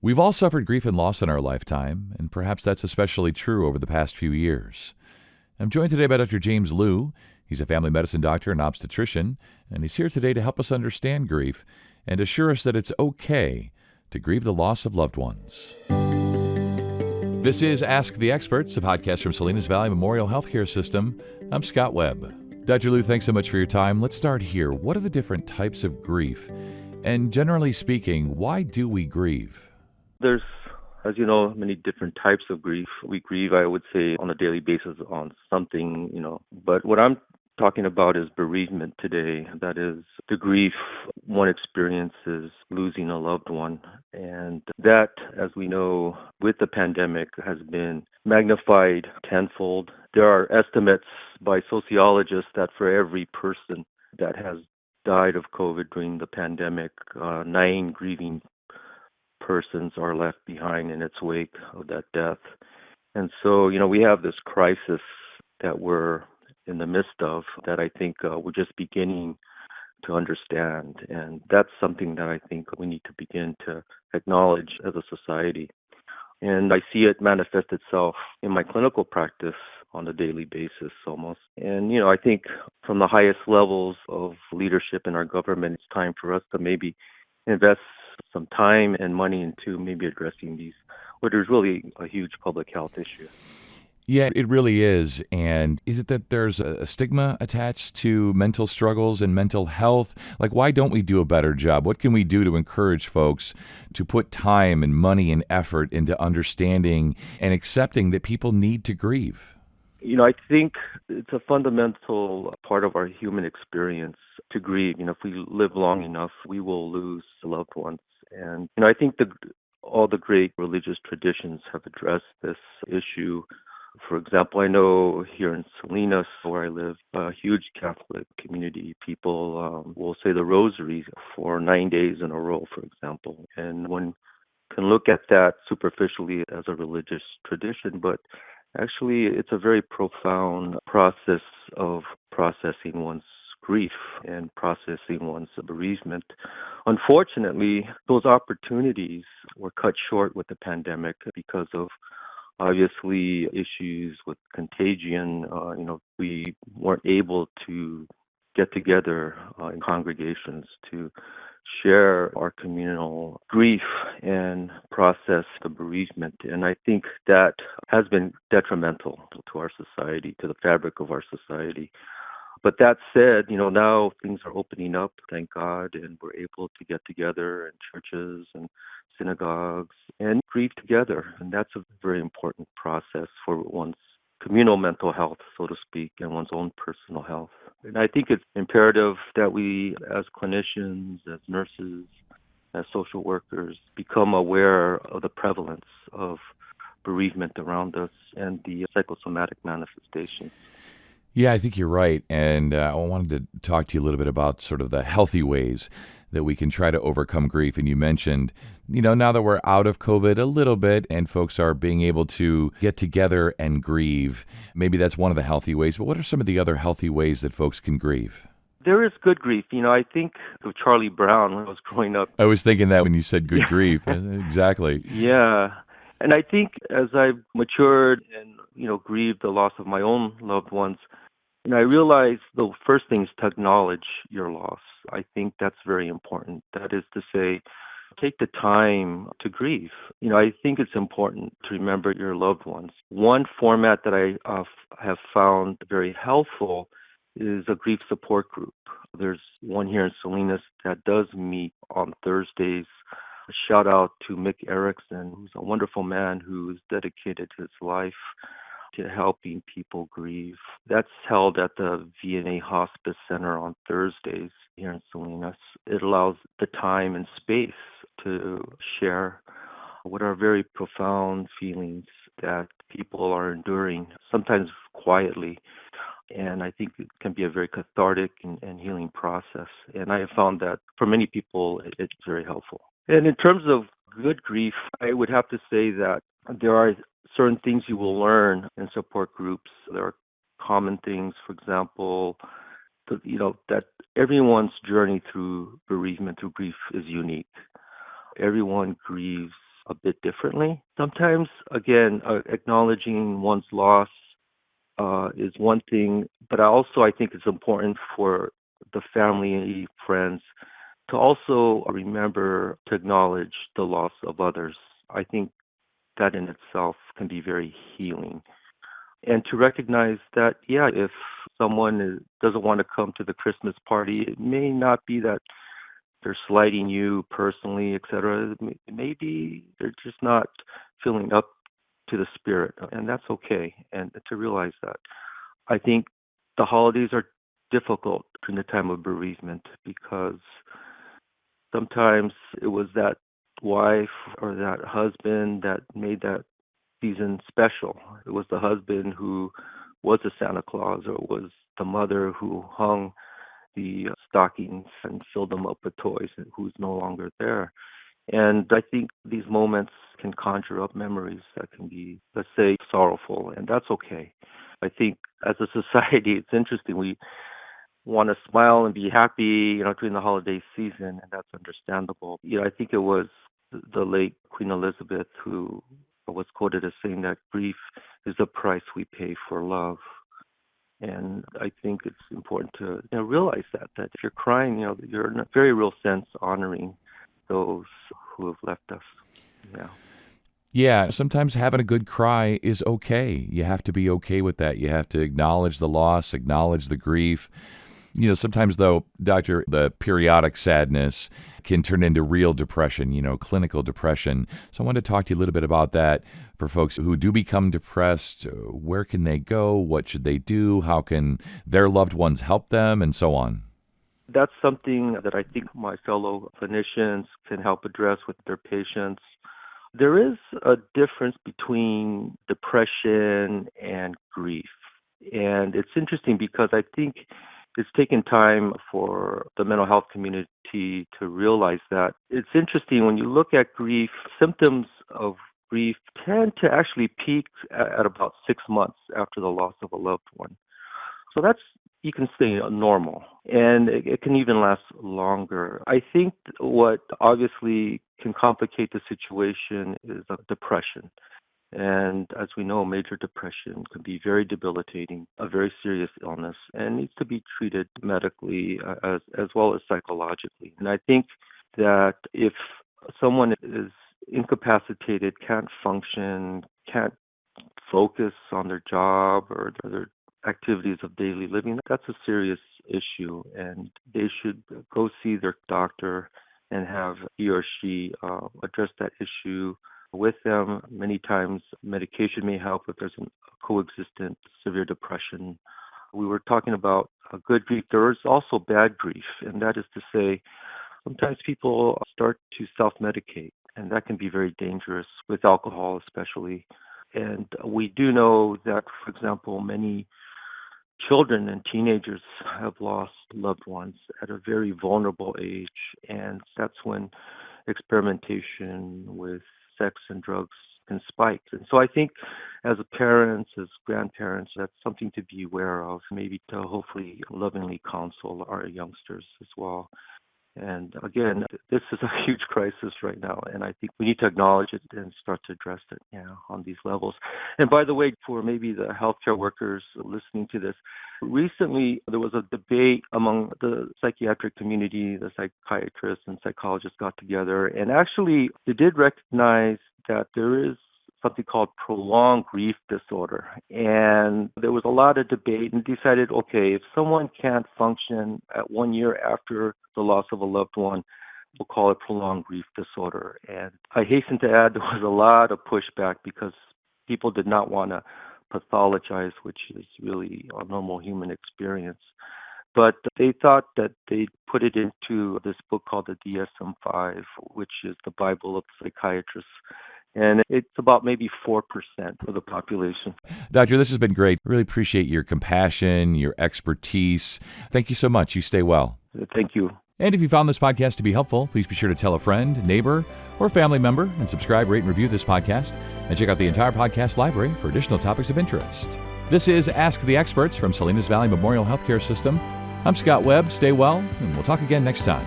We've all suffered grief and loss in our lifetime, and perhaps that's especially true over the past few years. I'm joined today by Dr. James Lew. He's a family medicine doctor and obstetrician, and he's here today to help us understand grief and assure us that it's okay to grieve the loss of loved ones. This is Ask the Experts, a podcast from Salinas Valley Memorial Healthcare System. I'm Scott Webb. Dr. Lew, thanks so much for your time. Let's start here. What are the different types of grief? And generally speaking, why do we grieve? There's, as you know, many different types of grief. We grieve, I would say, on a daily basis on something, But what I'm talking about is bereavement today. That is the grief one experiences losing a loved one. And that, as we know, with the pandemic has been magnified tenfold. There are estimates by sociologists that for every person that has died of COVID during the pandemic, 9 grieving persons are left behind in its wake of that death. And so, we have this crisis that we're in the midst of that I think we're just beginning to understand. And that's something that I think we need to begin to acknowledge as a society. And I see it manifest itself in my clinical practice on a daily basis almost. And, I think from the highest levels of leadership in our government, it's time for us to maybe invest some time and money into maybe addressing these, where there's really a huge public health issue. Yeah, it really is. And is it that there's a stigma attached to mental struggles and mental health? Like, why don't we do a better job? What can we do to encourage folks to put time and money and effort into understanding and accepting that people need to grieve? I think it's a fundamental part of our human experience to grieve. If we live long enough, we will lose loved ones. And, I think all the great religious traditions have addressed this issue. For example, I know here in Salinas, where I live, a huge Catholic community, people will say the rosary for 9 days in a row, for example. And one can look at that superficially as a religious tradition, but actually it's a very profound process of processing one's grief and processing one's bereavement. Unfortunately, those opportunities were cut short with the pandemic because of obviously issues with contagion. We weren't able to get together in congregations to share our communal grief and process the bereavement. And I think that has been detrimental to our society, to the fabric of our society. But that said, now things are opening up, thank God, and we're able to get together in churches and synagogues and grieve together. And that's a very important process for one's communal mental health, so to speak, and one's own personal health. And I think it's imperative that we, as clinicians, as nurses, as social workers, become aware of the prevalence of bereavement around us and the psychosomatic manifestations. Yeah, I think you're right. And I wanted to talk to you a little bit about sort of the healthy ways that we can try to overcome grief. And you mentioned, now that we're out of COVID a little bit and folks are being able to get together and grieve, maybe that's one of the healthy ways. But what are some of the other healthy ways that folks can grieve? There is good grief. I think of Charlie Brown when I was growing up. I was thinking that when you said good grief. Exactly. Yeah. And I think as I've matured and, grieved the loss of my own loved ones, I realized the first thing is to acknowledge your loss. I think that's very important. That is to say, take the time to grieve. I think it's important to remember your loved ones. One format that I have found very helpful is a grief support group. There's one here in Salinas that does meet on Thursdays. A shout out to Mick Erickson, who's a wonderful man who's dedicated his life to helping people grieve. That's held at the VNA Hospice Center on Thursdays here in Salinas. It allows the time and space to share what are very profound feelings that people are enduring, sometimes quietly. And I think it can be a very cathartic and healing process. And I have found that for many people, it's very helpful. And in terms of good grief, I would have to say that there are certain things you will learn in support groups. There are common things, for example, that everyone's journey through bereavement, through grief is unique. Everyone grieves a bit differently. Sometimes, again, acknowledging one's loss is one thing, but I think it's important for the family, friends, to also remember to acknowledge the loss of others. I think that in itself can be very healing. And to recognize that, yeah, if doesn't want to come to the Christmas party, it may not be that they're slighting you personally, etc. Maybe they're just not feeling up to the spirit, and that's okay. And to realize that, I think the holidays are difficult during the time of bereavement because sometimes it was that wife or that husband that made that season special. It was the husband who was a Santa Claus, or it was the mother who hung the stockings and filled them up with toys and who's no longer there. And I think these moments can conjure up memories that can be, let's say, sorrowful, and that's okay. I think as a society, it's interesting. We want to smile and be happy, during the holiday season, and that's understandable. I think it was the late Queen Elizabeth who was quoted as saying that grief is the price we pay for love. And I think it's important to realize that if you're crying, you're in a very real sense honoring those who have left us. Yeah. Yeah, sometimes having a good cry is okay. You have to be okay with that. You have to acknowledge the loss, acknowledge the grief. Sometimes, though, Doctor, the periodic sadness can turn into real depression, clinical depression. So I wanted to talk to you a little bit about that for folks who do become depressed. Where can they go? What should they do? How can their loved ones help them? And so on. That's something that I think my fellow clinicians can help address with their patients. There is a difference between depression and grief. And it's interesting because I think it's taken time for the mental health community to realize that. It's interesting when you look at grief, symptoms of grief tend to actually peak at about 6 months after the loss of a loved one. So you can say normal, and it can even last longer. I think what obviously can complicate the situation is depression. And as we know, major depression can be very debilitating, a very serious illness, and needs to be treated medically as well as psychologically. And I think that if someone is incapacitated, can't function, can't focus on their job or their activities of daily living, that's a serious issue, and they should go see their doctor and have he or she address that issue with them. Many times medication may help if there's a coexistent severe depression. We were talking about good grief. There is also bad grief, and that is to say sometimes people start to self-medicate, and that can be very dangerous with alcohol especially. And we do know that, for example, many children and teenagers have lost loved ones at a very vulnerable age, and that's when experimentation with sex and drugs can spike. And so I think as parents, as grandparents, that's something to be aware of, maybe to hopefully lovingly counsel our youngsters as well. And again, this is a huge crisis right now, and I think we need to acknowledge it and start to address it on these levels. And by the way, for maybe the healthcare workers listening to this, recently there was a debate among the psychiatric community, the psychiatrists and psychologists got together, and actually they did recognize that there is something called prolonged grief disorder. And there was a lot of debate and decided, okay, if someone can't function at 1 year after the loss of a loved one, we'll call it prolonged grief disorder. And I hasten to add there was a lot of pushback because people did not want to pathologize, which is really a normal human experience. But they thought that they'd put it into this book called the DSM-5, which is the Bible of psychiatrists. And it's about maybe 4% of the population. Doctor, this has been great. Really appreciate your compassion, your expertise. Thank you so much. You stay well. Thank you. And if you found this podcast to be helpful, please be sure to tell a friend, neighbor, or family member and subscribe, rate, and review this podcast. And check out the entire podcast library for additional topics of interest. This is Ask the Experts from Salinas Valley Memorial Healthcare System. I'm Scott Webb. Stay well, and we'll talk again next time.